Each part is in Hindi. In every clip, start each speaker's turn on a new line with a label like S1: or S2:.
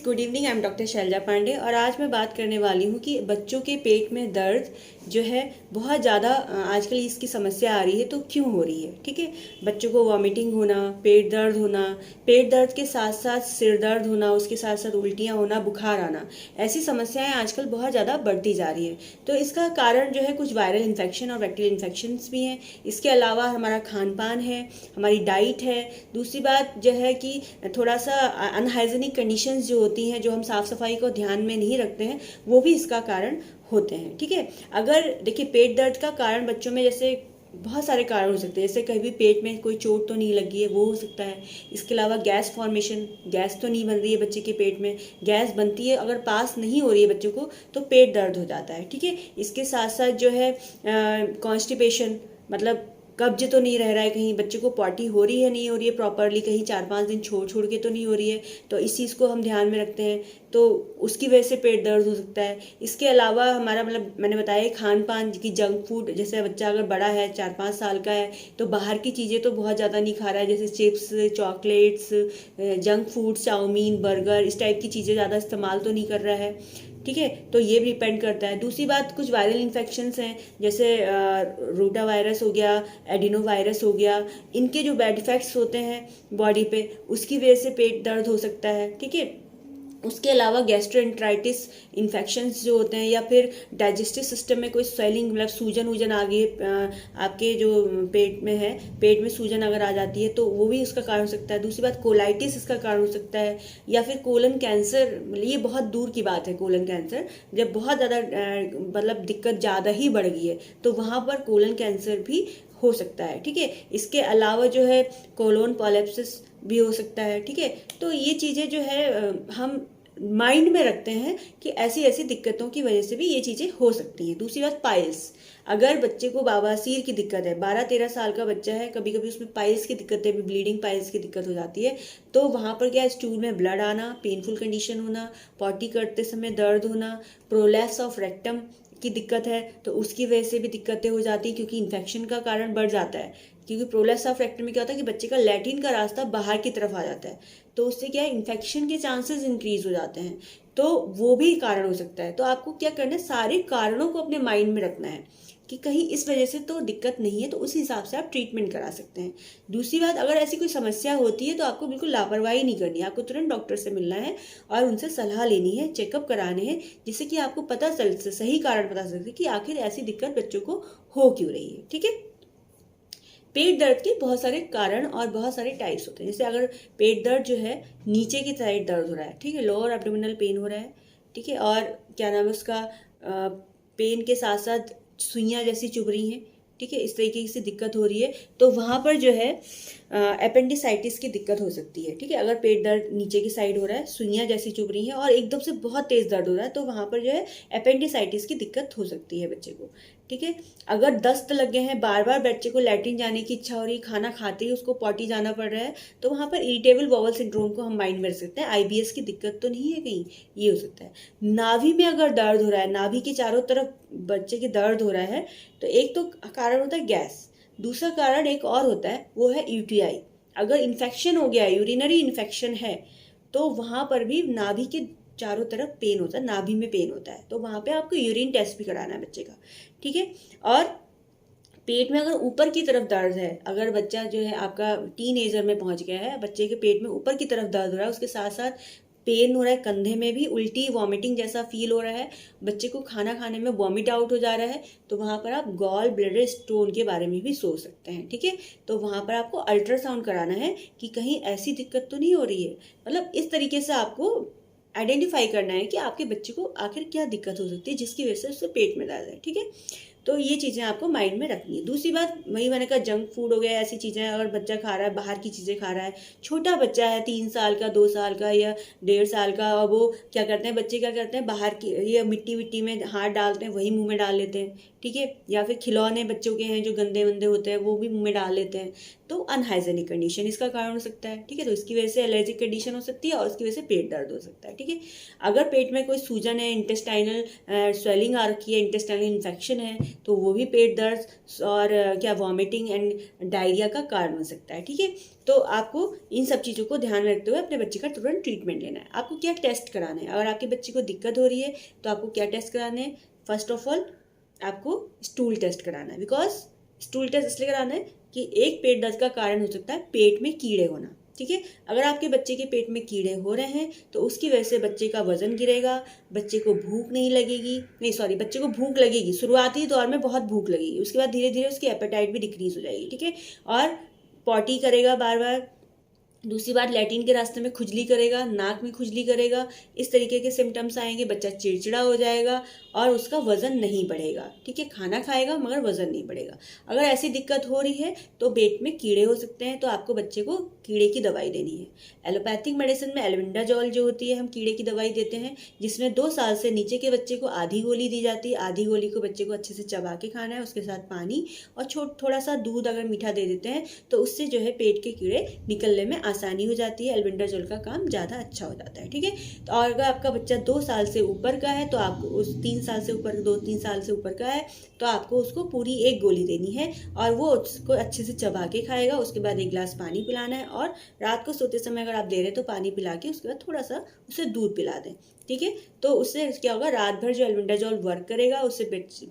S1: Friends, good evening. I am doctor Shailja Pandey और आज मैं बात करने वाली हूँ कि बच्चों के पेट में दर्द जो है बहुत ज़्यादा आजकल इसकी समस्या आ रही है। तो क्यों हो रही है? ठीक है, बच्चों को वॉमिटिंग होना, पेट दर्द होना, पेट दर्द के साथ साथ सिर दर्द होना, उसके साथ साथ उल्टियाँ होना, बुखार आना, ऐसी समस्याएं आजकल बहुत ज़्यादा बढ़ती जा रही है। तो इसका कारण जो है कुछ वायरल इन्फेक्शन और बैक्टीरियल इन्फेक्शंस भी हैं। इसके अलावा हमारा खान पान है, हमारी डाइट है। दूसरी बात जो है कि थोड़ा सा अनहाइजीनिक कंडीशंस जो होती हैं, जो हम साफ़ सफाई को ध्यान में नहीं रखते हैं, वो भी इसका कारण होते हैं। ठीक है, अगर देखिए पेट दर्द का कारण बच्चों में जैसे बहुत सारे कारण हो सकते हैं। जैसे कभी पेट में कोई चोट तो नहीं लगी है, वो हो सकता है। इसके अलावा गैस फॉर्मेशन, गैस तो नहीं बन रही है बच्चे के पेट में, गैस बनती है अगर पास नहीं हो रही है बच्चों को तो पेट दर्द हो जाता है। ठीक है, इसके साथ साथ जो है कॉन्स्टिपेशन, मतलब कब्ज तो नहीं रह रहा है, कहीं बच्चे को पॉटी हो रही है नहीं हो रही है प्रॉपरली, कहीं 4-5 दिन छोड़ छोड़ के तो नहीं हो रही है, तो इस चीज़ को हम ध्यान में रखते हैं, तो उसकी वजह से पेट दर्द हो सकता है। इसके अलावा हमारा मतलब मैंने बताया खान पान की जंक फूड, जैसे बच्चा अगर बड़ा है 4-5 साल का है तो बाहर की चीज़ें तो बहुत ज़्यादा नहीं खा रहा है, जैसे chips, chocolates, junk food, chow mein, burger, इस टाइप की चीज़ें ज़्यादा इस्तेमाल तो नहीं कर रहा है। ठीक है, तो ये भी डिपेंड करता है। दूसरी बात, कुछ वायरल इन्फेक्शंस हैं जैसे रोटा वायरस हो गया, एडिनो वायरस हो गया, इनके जो बैड इफेक्ट्स होते हैं बॉडी पे, उसकी वजह से पेट दर्द हो सकता है। ठीक है, उसके अलावा गैस्ट्रोएंटराइटिस इन्फेक्शंस जो होते हैं, या फिर डाइजेस्टिव सिस्टम में कोई स्वेलिंग, मतलब सूजन वूजन आ गई आपके जो पेट में है, पेट में सूजन अगर आ जाती है तो वो भी उसका कारण हो सकता है। दूसरी बात, कोलाइटिस इसका कारण हो सकता है, या फिर कोलन कैंसर। ये बहुत दूर की बात है, कोलन कैंसर जब बहुत ज़्यादा मतलब दिक्कत ज़्यादा ही बढ़ गई है तो वहाँ पर कोलन कैंसर भी हो सकता है। ठीक है, इसके अलावा जो है कोलोन पॉलिप्सिस भी हो सकता है। ठीक है, तो ये चीज़ें जो है हम माइंड में रखते हैं कि ऐसी ऐसी दिक्कतों की वजह से भी ये चीज़ें हो सकती हैं। दूसरी बात, पाइल्स, अगर बच्चे को बवासीर की दिक्कत है, 12-13 साल का बच्चा है, कभी कभी उसमें पाइल्स की दिक्कत है, ब्लीडिंग पाइल्स की दिक्कत हो जाती है, तो वहाँ पर क्या, स्टूल में ब्लड आना, पेनफुल कंडीशन होना, पॉटी करते समय दर्द होना, प्रोलैप्स ऑफ रेक्टम की दिक्कत है तो उसकी वजह से भी दिक्कतें हो जाती हैं, क्योंकि इन्फेक्शन का कारण बढ़ जाता है। क्योंकि प्रोलैप्स ऑफ रेक्टम में क्या होता है कि बच्चे का लैट्रिन का रास्ता बाहर की तरफ आ जाता है, तो उससे क्या है, इन्फेक्शन के चांसेस इंक्रीज हो जाते हैं, तो वो भी कारण हो सकता है। तो आपको क्या करना है, सारे कारणों को अपने माइंड में रखना है कि कहीं इस वजह से तो दिक्कत नहीं है, तो उस हिसाब से आप ट्रीटमेंट करा सकते हैं। दूसरी बात, अगर ऐसी कोई समस्या होती है तो आपको बिल्कुल लापरवाही नहीं करनी है, आपको तुरंत डॉक्टर से मिलना है और उनसे सलाह लेनी है, चेकअप कराने हैं, जिससे कि आपको पता चल सही कारण पता चल सके कि आखिर ऐसी दिक्कत बच्चों को हो क्यों रही है। ठीक है, पेट दर्द के बहुत सारे कारण और बहुत सारे टाइप्स होते हैं। जैसे अगर पेट दर्द जो है नीचे की साइड दर्द हो रहा है, ठीक है, लोअर एब्डोमिनल पेन हो रहा है, ठीक है, और क्या नाम है उसका, पेन के साथ साथ सुइयाँ जैसी चुभ रही हैं, ठीक है, इस तरीके से दिक्कत हो रही है, तो वहाँ पर जो है अपेंडिसाइटिस की दिक्कत हो सकती है। ठीक है, अगर पेट दर्द नीचे की साइड हो रहा है, सुइयाँ जैसी चुभ रही हैं और एकदम से बहुत तेज़ दर्द हो रहा है, तो वहाँ पर जो है अपेंडिसाइटिस की दिक्कत हो सकती है बच्चे को। ठीक है, अगर दस्त लग गए हैं, बार बार बच्चे को लैट्रिन जाने की इच्छा हो रही, खाना खाते ही उसको पॉटी जाना पड़ रहा है, तो वहाँ पर इरिटेबल बॉवल सिंड्रोम को हम माइंड में रख सकते हैं। IBS की दिक्कत तो नहीं है कहीं, ये हो सकता है। नाभि में अगर दर्द हो रहा है, नाभि के चारों तरफ बच्चे के दर्द हो रहा है, तो एक तो कारण होता है गैस, दूसरा कारण एक और होता है, वो है UTI। अगर इन्फेक्शन हो गया है, यूरिनरी इन्फेक्शन है, तो वहाँ पर भी नाभि के चारों तरफ पेन होता है, नाभि में पेन होता है, तो वहाँ पे आपको यूरिन टेस्ट भी कराना है बच्चे का। ठीक है, और पेट में अगर ऊपर की तरफ दर्द है, अगर बच्चा जो है आपका टीन एजर में पहुंच गया है, बच्चे के पेट में ऊपर की तरफ दर्द हो रहा है, उसके साथ साथ पेन हो रहा है, कंधे में भी उल्टी वॉमिटिंग जैसा फील हो रहा है, बच्चे को खाना खाने में वॉमिट आउट हो जा रहा है, तो वहाँ पर आप गॉल ब्लैडर स्टोन के बारे में भी सोच सकते हैं। ठीक है, तो वहाँ पर आपको अल्ट्रासाउंड कराना है कि कहीं ऐसी दिक्कत तो नहीं हो रही है। मतलब इस तरीके से आपको आइडेंटिफाई करना है कि आपके बच्चे को आखिर क्या दिक्कत हो सकती है जिसकी वजह से उसके पेट में दर्द है। ठीक है, तो ये चीज़ें आपको माइंड में रखनी है। दूसरी बात, वही मैंने कहा, जंक फूड हो गया, ऐसी चीज़ें अगर बच्चा खा रहा है, बाहर की चीज़ें खा रहा है, छोटा बच्चा है 3 साल का, 2 साल का या 1.5 साल का, और वो क्या करते हैं, बच्चे क्या करते हैं, बाहर की ये मिट्टी विट्टी में हाथ डालते हैं, वही मुंह में डाल लेते हैं। ठीक है, या फिर खिलौने बच्चों के हैं जो गंदे वंदे होते हैं, वो भी मुंह में डाल लेते हैं, तो अनहाइजेनिक कंडीशन इसका कारण हो सकता है। ठीक है, तो इसकी वजह से एलर्जिक कंडीशन हो सकती है और उसकी वजह से पेट दर्द हो सकता है। ठीक है, अगर पेट में कोई सूजन है, इंटेस्टाइनल स्वेलिंग आ रखी है, इंटेस्टाइनल इन्फेक्शन है, तो वो भी पेट दर्द और क्या वॉमिटिंग एंड डायरिया का कारण हो सकता है। ठीक है, तो आपको इन सब चीज़ों को ध्यान में रखते हुए अपने बच्चे का तुरंत ट्रीटमेंट लेना है। आपको क्या टेस्ट कराना है, अगर आपके बच्चे को दिक्कत हो रही है तो आपको क्या टेस्ट कराना है? फर्स्ट ऑफ ऑल आपको स्टूल टेस्ट कराना है, बिकॉज स्टूल टेस्ट इसलिए कराना है कि एक पेट दर्द का कारण हो सकता है पेट में कीड़े होना। ठीक है, अगर आपके बच्चे के पेट में कीड़े हो रहे हैं तो उसकी वजह से बच्चे का वजन गिरेगा, बच्चे को भूख नहीं लगेगी, नहीं सॉरी, बच्चे को भूख लगेगी, शुरुआती दौर में बहुत भूख लगेगी, उसके बाद धीरे धीरे उसकी एपेटाइट भी डिक्रीज हो जाएगी। ठीक है, और पॉटी करेगा बार बार, दूसरी बात लैट्रिन के रास्ते में खुजली करेगा, नाक में खुजली करेगा, इस तरीके के सिम्टम्स आएंगे, बच्चा चिड़चिड़ा हो जाएगा और उसका वजन नहीं बढ़ेगा। ठीक है, खाना खाएगा मगर वजन नहीं बढ़ेगा। अगर ऐसी दिक्कत हो रही है तो पेट में कीड़े हो सकते हैं, तो आपको बच्चे को कीड़े की दवाई देनी है। एलोपैथिक मेडिसिन में एल्बेंडाजोल जो होती है, हम कीड़े की दवाई देते हैं, जिसमें 2 साल से नीचे के बच्चे को आधी गोली दी जाती है। आधी गोली को बच्चे को अच्छे से चबा के खाना है, उसके साथ पानी और थोड़ा सा दूध अगर मीठा दे देते हैं तो उससे जो है पेट के कीड़े निकलने में आसानी हो जाती है, एल्बेंडाजोल का काम ज़्यादा अच्छा हो जाता है। ठीक है, तो और अगर आपका बच्चा 2 साल से ऊपर का है तो आपको उस 3 साल से ऊपर, 2-3 साल से ऊपर का है तो आपको उसको पूरी 1 गोली देनी है और वो उसको अच्छे से चबा के खाएगा। उसके बाद 1 गिलास पानी पिलाना है और रात को सोते समय अगर आप दे रहे हैं तो पानी पिला के उसके बाद थोड़ा सा उसे दूध पिला दें। ठीक है, तो उससे क्या होगा, रात भर जो एल्बेंडाजोल वर्क करेगा उससे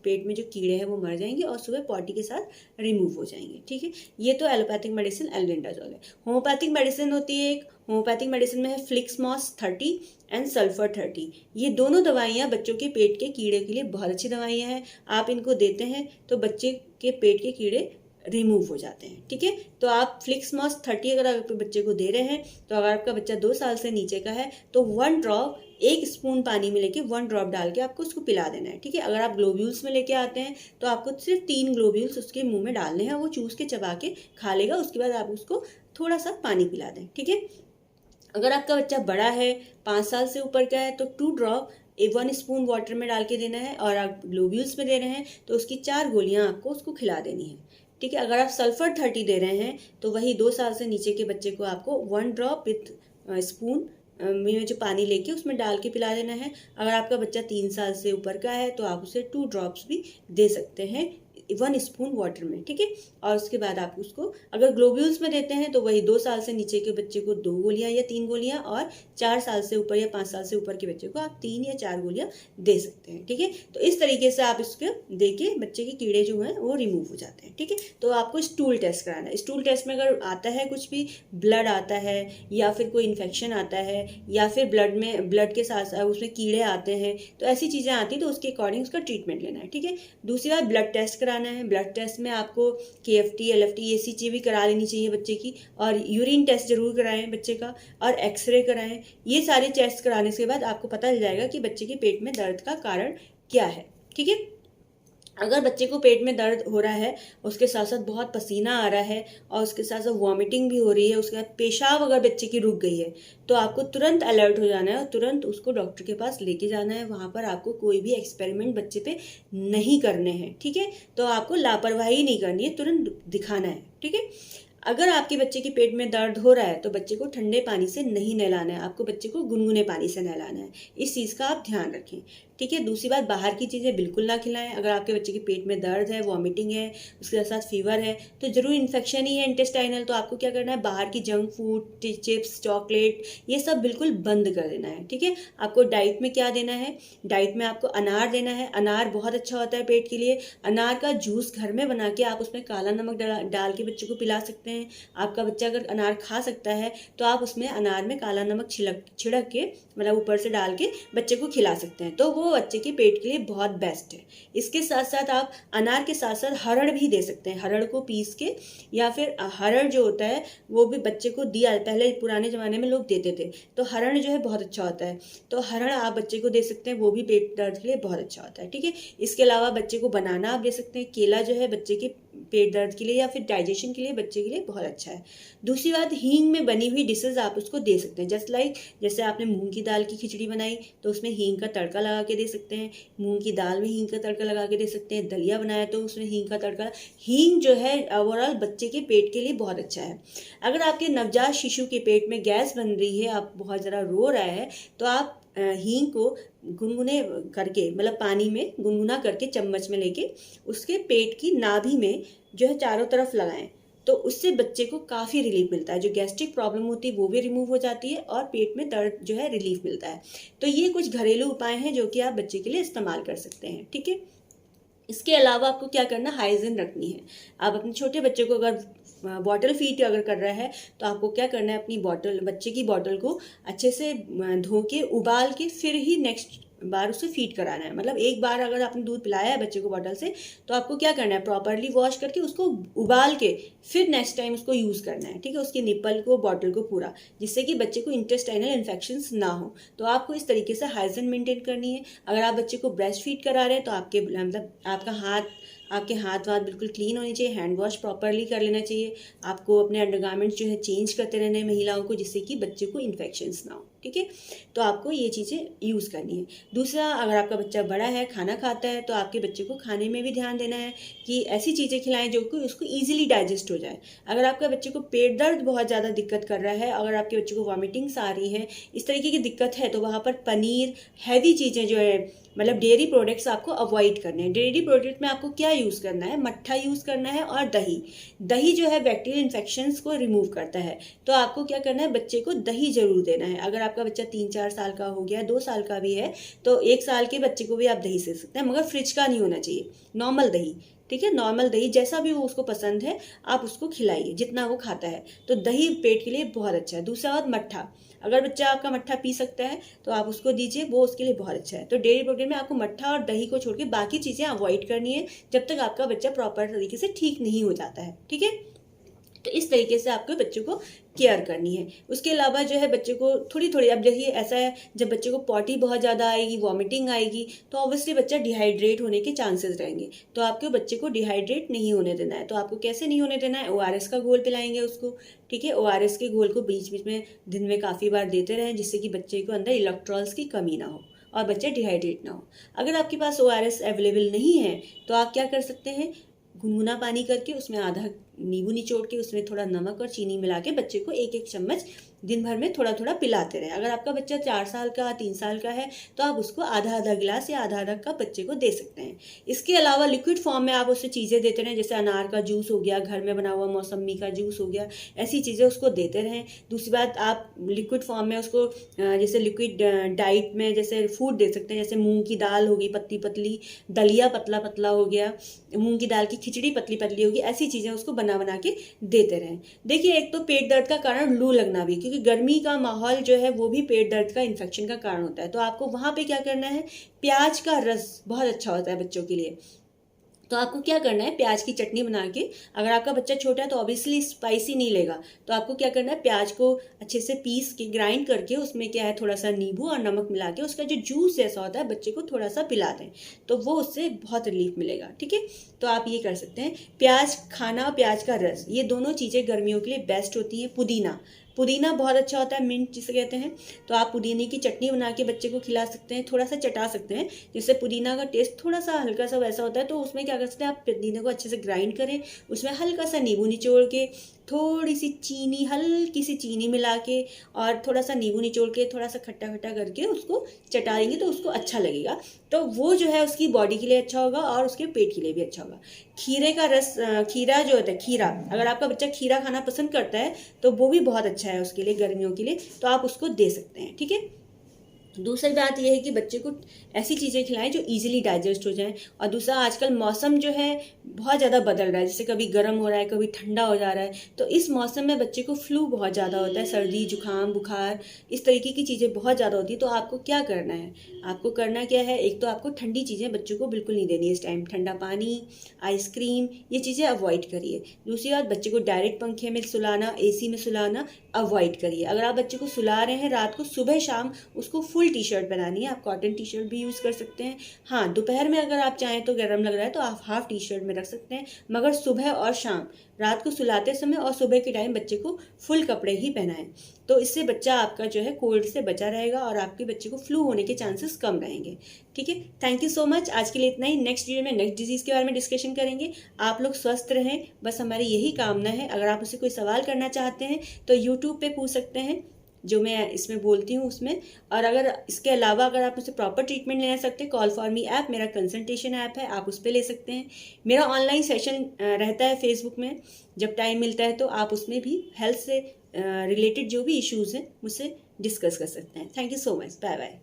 S1: पेट में जो कीड़े हैं वो मर जाएंगे और सुबह पॉटी के साथ रिमूव हो जाएंगे। ठीक है, ये तो एलोपैथिक मेडिसिन एल्बेंडाजोल है। होम्योपैथिक मेडिसिन होती है एक, होम्योपैथिक मेडिसिन में है फ्लिक्समॉस 30 एंड सल्फर 30। ये दोनों दवाइयाँ बच्चों के पेट के कीड़े के लिए बहुत अच्छी दवाइयाँ हैं। आप इनको देते हैं तो बच्चे के पेट के कीड़े रिमूव हो जाते हैं। ठीक है, तो आप फ्लिक्समॉस 30 अगर आप बच्चे को दे रहे हैं तो अगर आपका बच्चा 2 साल से नीचे का है तो 1 ड्रॉप 1 स्पून पानी में लेके 1 ड्रॉप डाल के आपको उसको पिला देना है। ठीक है, अगर आप ग्लोब्यूल्स में लेके आते हैं तो आपको सिर्फ 3 ग्लोब्यूल्स उसके मुंह में डालने हैं, वो चूस के चबा के खा लेगा, उसके बाद आप उसको थोड़ा सा पानी पिला दें। ठीक है, अगर आपका बच्चा बड़ा है, 5 साल से ऊपर का है तो 2 ड्रॉप 1 स्पून वाटर में डाल के देना है, और आप ग्लोब्यूल्स में दे रहे हैं तो उसकी 4 गोलियां आपको उसको खिला देनी है। ठीक है, अगर आप सल्फर 30 दे रहे हैं तो वही 2 साल से नीचे के बच्चे को आपको 1 ड्रॉप विथ स्पून में जो पानी लेके उसमें डाल के पिला देना है। अगर आपका बच्चा 3 साल से ऊपर का है तो आप उसे 2 ड्रॉप्स भी दे सकते हैं 1 स्पून वाटर में। ठीक है, और उसके बाद आप उसको अगर ग्लोब्यूल्स में देते हैं तो वही 2 साल से नीचे के बच्चे को 2 गोलियां या 3 गोलियां, और 4 साल से ऊपर या 5 साल से ऊपर के बच्चे को आप 3 या 4 गोलियां दे सकते हैं। ठीक है, तो इस तरीके से आप इसको दे के बच्चे के कीड़े जो हैं वो रिमूव हो जाते हैं। ठीक है, तो आपको स्टूल टेस्ट कराना है। स्टूल टेस्ट में अगर आता है कुछ भी, ब्लड आता है या फिर कोई इन्फेक्शन आता है या फिर ब्लड के साथ उसमें कीड़े आते हैं, तो ऐसी चीज़ें आती हैं तो उसके अकॉर्डिंग उसका ट्रीटमेंट लेना है। ठीक है, दूसरी बात ब्लड टेस्ट कराना है। ब्लड टेस्ट में आपको KFT LFT ये सी चीज़ भी करा लेनी चाहिए बच्चे की, और यूरिन टेस्ट जरूर कराएं बच्चे का, और एक्सरे कराएं। ये सारे टेस्ट कराने के बाद आपको पता चल जाएगा कि बच्चे के पेट में दर्द का कारण क्या है। ठीक है, अगर बच्चे को पेट में दर्द हो रहा है, उसके साथ साथ बहुत पसीना आ रहा है और उसके साथ साथ वॉमिटिंग भी हो रही है, उसके बाद पेशाब अगर बच्चे की रुक गई है, तो आपको तुरंत अलर्ट हो जाना है और तुरंत उसको डॉक्टर के पास लेके जाना है। वहाँ पर आपको कोई भी एक्सपेरिमेंट बच्चे पे नहीं करने हैं। ठीक है, तो आपको लापरवाही नहीं करनी है, तुरंत दिखाना है। ठीक है, अगर आपके बच्चे के पेट में दर्द हो रहा है तो बच्चे को ठंडे पानी से नहीं नहलाना है, आपको बच्चे को गुनगुने पानी से नहलाना है। इस चीज़ का आप ध्यान रखें। ठीक है, दूसरी बात, बाहर की चीज़ें बिल्कुल ना खिलाएं। अगर आपके बच्चे के पेट में दर्द है, वॉमिटिंग है, उसके साथ फीवर है, तो जरूर इन्फेक्शन ही है इंटेस्टाइनल, तो आपको क्या करना है, बाहर की जंक फूड, चिप्स, चॉकलेट, ये सब बिल्कुल बंद कर देना है। ठीक है, आपको डाइट में क्या देना है, डाइट में आपको अनार देना है। अनार बहुत अच्छा होता है पेट के लिए। अनार का जूस घर में बना के आप उसमें काला नमक डाल के बच्चे को पिला सकते हैं। आपका बच्चा अगर अनार खा सकता है तो आप उसमें अनार में काला नमक छिड़क के, मतलब ऊपर से डाल के बच्चे को खिला सकते हैं, तो वो बच्चे के पेट के लिए बहुत बेस्ट है। इसके साथ साथ आप अनार के साथ साथ हरड़ भी दे सकते हैं। हरड़ को पीस के, या फिर हरड़ जो होता है वो भी बच्चे को दिया, पहले पुराने ज़माने में लोग देते थे, तो हरड़ जो है बहुत अच्छा होता है, तो हरड़ आप बच्चे को दे सकते हैं, वो भी पेट दर्द के लिए बहुत अच्छा होता है। ठीक है, इसके अलावा बच्चे को बनाना आप दे सकते हैं। केला जो है बच्चे के पेट दर्द के लिए या फिर डाइजेशन के लिए बच्चे के लिए बहुत अच्छा है। दूसरी बात, हींग में बनी हुई डिशेज आप उसको दे सकते हैं। जैसे आपने मूंग की दाल की खिचड़ी बनाई तो उसमें हींग का तड़का लगा के दे सकते हैं। मूंग की दाल में हींग का तड़का लगा के दे सकते हैं। दलिया बनाया तो उसमें हींग का तड़का। हींग जो है ओवरऑल बच्चे के पेट के लिए बहुत अच्छा है। अगर आपके नवजात शिशु के पेट में गैस बन रही है, आप बहुत ज़रा रो रहा है, तो आप हींग को गुनगुने करके, मतलब पानी में गुनगुना करके चम्मच में लेके उसके पेट की नाभि में जो है चारों तरफ लगाएं, तो उससे बच्चे को काफ़ी रिलीफ मिलता है। जो गैस्ट्रिक प्रॉब्लम होती है वो भी रिमूव हो जाती है और पेट में दर्द जो है रिलीफ मिलता है। तो ये कुछ घरेलू उपाय हैं जो कि आप बच्चे के लिए इस्तेमाल कर सकते हैं, ठीक है। इसके अलावा आपको क्या करना, हाइजीन रखनी है। आप अपने छोटे बच्चे को अगर बॉटल फीड अगर कर रहा है तो आपको क्या करना है, अपनी बॉटल, बच्चे की बॉटल को अच्छे से धो के उबाल के फिर ही नेक्स्ट बार उसे फीड कराना है। मतलब एक बार अगर आपने दूध पिलाया है बच्चे को बॉटल से, तो आपको क्या करना है, प्रॉपरली वॉश करके उसको उबाल के फिर नेक्स्ट टाइम उसको यूज़ करना है, ठीक है, उसकी निप्पल को, बॉटल को पूरा, जिससे कि बच्चे को इंटेस्टाइनल इन्फेक्शंस ना हो। तो आपको इस तरीके से हाइजीन मेंटेन करनी है। अगर आप बच्चे को ब्रेस्ट फीड करा रहे हैं तो आपके मतलब आपके हाथ वाथ बिल्कुल क्लीन होने चाहिए, हैंड वॉश प्रॉपरली कर लेना चाहिए। आपको अपने अंडरगारमेंट्स जो है चेंज करते रहने हैं महिलाओं को, जिससे कि बच्चे को इन्फेक्शंस ना हो, ठीक है। तो आपको ये चीज़ें यूज़ करनी है। दूसरा, अगर आपका बच्चा बड़ा है, खाना खाता है, तो आपके बच्चे को खाने में भी ध्यान देना है कि ऐसी चीज़ें खिलाएं जो कि उसको ईजिली डाइजेस्ट हो जाए। अगर आपका बच्चे को पेट दर्द बहुत ज़्यादा दिक्कत कर रहा है, अगर आपके बच्चे को वॉमिटिंग्स आ रही हैं, इस तरीके की दिक्कत है, तो वहाँ पर पनीर, हैवी चीज़ें जो है, मतलब डेयरी प्रोडक्ट्स आपको अवॉइड करने हैं। डेयरी प्रोडक्ट में आपको क्या यूज़ करना है, मट्ठा यूज़ करना है और दही। दही जो है बैक्टीरियल इन्फेक्शंस को रिमूव करता है, तो आपको क्या करना है, बच्चे को दही जरूर देना है। अगर आपका बच्चा 3-4 साल का हो गया, 2 साल का भी है, तो 1 साल के बच्चे को भी आप दही दे सकते हैं, मगर फ्रिज का नहीं होना चाहिए, नॉर्मल दही, ठीक है। नॉर्मल दही जैसा भी वो उसको पसंद है आप उसको खिलाइए, जितना वो खाता है। तो दही पेट के लिए बहुत अच्छा है। दूसरा बात, मट्ठा, अगर बच्चा आपका मट्ठा पी सकता है तो आप उसको दीजिए, वो उसके लिए बहुत अच्छा है। तो डेयरी प्रोडक्ट में आपको मट्ठा और दही को छोड़ के बाकी चीज़ें अवॉइड करनी है जब तक आपका बच्चा प्रॉपर तरीके से ठीक नहीं हो जाता है, ठीक है। तो इस तरीके से आपके बच्चों को केयर करनी है। उसके अलावा जो है बच्चे को थोड़ी थोड़ी, अब देखिए ऐसा है, जब बच्चे को पॉटी बहुत ज़्यादा आएगी, वॉमिटिंग आएगी, तो ऑब्वियसली बच्चा डिहाइड्रेट होने के चांसेस रहेंगे। तो आपके बच्चे को डिहाइड्रेट नहीं होने देना है। तो आपको कैसे नहीं होने देना है, ORS का घोल पिलाएंगे उसको, ठीक है। ORS के घोल को बीच बीच में दिन में काफ़ी बार देते रहें, जिससे कि बच्चे को अंदर इलेक्ट्रॉल्स की कमी ना हो और बच्चा डिहाइड्रेट ना हो। अगर आपके पास ORS अवेलेबल नहीं है तो आप क्या कर सकते हैं, गुनगुना पानी करके उसमें आधा नींबू निचोड़ के उसमें थोड़ा नमक और चीनी मिला के बच्चे को 1-1 चम्मच दिन भर में थोड़ा थोड़ा पिलाते रहे। अगर आपका बच्चा 4 साल का, 3 साल का है, तो आप उसको आधा गिलास या आधा कप बच्चे को दे सकते हैं। इसके अलावा लिक्विड फॉर्म में आप उससे चीज़ें देते रहें, जैसे अनार का जूस हो गया, घर में बना हुआ मौसम्मी का जूस हो गया, ऐसी चीज़ें उसको देते रहें। दूसरी बात, आप लिक्विड फॉर्म में उसको जैसे लिक्विड डाइट में जैसे फूड दे सकते हैं, जैसे मूंग की दाल होगी पतली पतली, दलिया पतला पतला हो गया, मूंग की दाल की खिचड़ी पतली पतली होगी, ऐसी चीज़ें उसको बना के देते रहें। देखिए, एक तो पेट दर्द का कारण लू लगना भी, क्योंकि गर्मी का माहौल जो है वो भी पेट दर्द का इन्फेक्शन का कारण होता है। तो आपको वहाँ पे क्या करना है, प्याज का रस बहुत अच्छा होता है बच्चों के लिए। तो आपको क्या करना है, प्याज की चटनी बना के, अगर आपका बच्चा छोटा है तो ऑब्वियसली स्पाइसी नहीं लेगा, तो आपको क्या करना है, प्याज को अच्छे से पीस के ग्राइंड करके उसमें क्या है, थोड़ा सा नींबू और नमक मिला के उसका जो जूस जैसा होता है बच्चे को थोड़ा सा पिला दें, तो वो उससे बहुत रिलीफ मिलेगा, ठीक है। तो आप ये कर सकते हैं। प्याज खाना और प्याज का रस, ये दोनों चीज़ें गर्मियों के लिए बेस्ट होती हैं। पुदीना बहुत अच्छा होता है, मिंट जिसे कहते हैं। तो आप पुदीने की चटनी बना के बच्चे को खिला सकते हैं, थोड़ा सा चटा सकते हैं, जिससे पुदीना का टेस्ट थोड़ा सा हल्का सा वैसा होता है। तो उसमें क्या कर सकते हैं, आप पुदीने को अच्छे से ग्राइंड करें, उसमें हल्का सा नींबू निचोड़ के, थोड़ी सी चीनी, हल्की सी चीनी मिला के और थोड़ा सा नींबू निचोड़ के थोड़ा सा खट्टा खट्टा करके उसको चटाएंगे तो उसको अच्छा लगेगा। तो वो जो है उसकी बॉडी के लिए अच्छा होगा और उसके पेट के लिए भी अच्छा होगा। खीरे का रस, खीरा जो होता है, खीरा, अगर आपका बच्चा खीरा खाना पसंद करता है तो वो भी बहुत अच्छा है उसके लिए, गर्मियों के लिए, तो आप उसको दे सकते हैं, ठीक है। दूसरी बात यह है कि बच्चे को ऐसी चीज़ें खिलाएं जो इजीली डाइजेस्ट हो जाएं। और दूसरा, आजकल मौसम जो है बहुत ज़्यादा बदल रहा है, जैसे कभी गर्म हो रहा है, कभी ठंडा हो जा रहा है, तो इस मौसम में बच्चे को फ्लू बहुत ज़्यादा होता है, सर्दी जुकाम बुखार, इस तरीके की चीज़ें बहुत ज़्यादा होती है। तो आपको क्या करना है, आपको करना क्या है, एक तो आपको ठंडी चीज़ें बच्चों को बिल्कुल नहीं देनी है इस टाइम, ठंडा पानी, आइसक्रीम, ये चीज़ें अवॉइड करिए। दूसरी बात, बच्चे को डायरेक्ट पंखे में सुलाना, AC में सुलाना अवॉइड करिए। अगर आप बच्चे को सुला रहे हैं रात को, सुबह शाम उसको फुल टी-शर्ट बनानी है। आप कॉटन टी-शर्ट भी यूज़ कर सकते हैं। हाँ, दोपहर में अगर आप चाहें तो गर्म लग रहा है तो आप हाफ टी-शर्ट में रख सकते हैं, मगर सुबह और शाम, रात को सुलाते समय और सुबह के टाइम बच्चे को फुल कपड़े ही पहनाएं। तो इससे बच्चा आपका जो है कोल्ड से बचा रहेगा और आपके बच्चे को फ्लू होने के चांसेस कम रहेंगे, ठीक है। Thank you so much. आज के लिए इतना ही। नेक्स्ट वीडियो में नेक्स्ट डिजीज़ के बारे में डिस्कशन करेंगे। आप लोग स्वस्थ रहें, बस हमारी यही कामना है। अगर आप उसे कोई सवाल करना चाहते हैं तो यूट्यूब पे पूछ सकते हैं, जो मैं इसमें बोलती हूँ उसमें। और अगर इसके अलावा अगर आप मुझसे प्रॉपर ट्रीटमेंट लेना सकते हैं, कॉल फॉर मी ऐप मेरा कंसल्टेशन ऐप है, आप उस पर ले सकते हैं। मेरा ऑनलाइन सेशन रहता है फेसबुक में, जब टाइम मिलता है तो आप उसमें भी हेल्थ से रिलेटेड जो भी इश्यूज़ हैं मुझसे डिस्कस कर सकते हैं। Thank you so much, bye bye.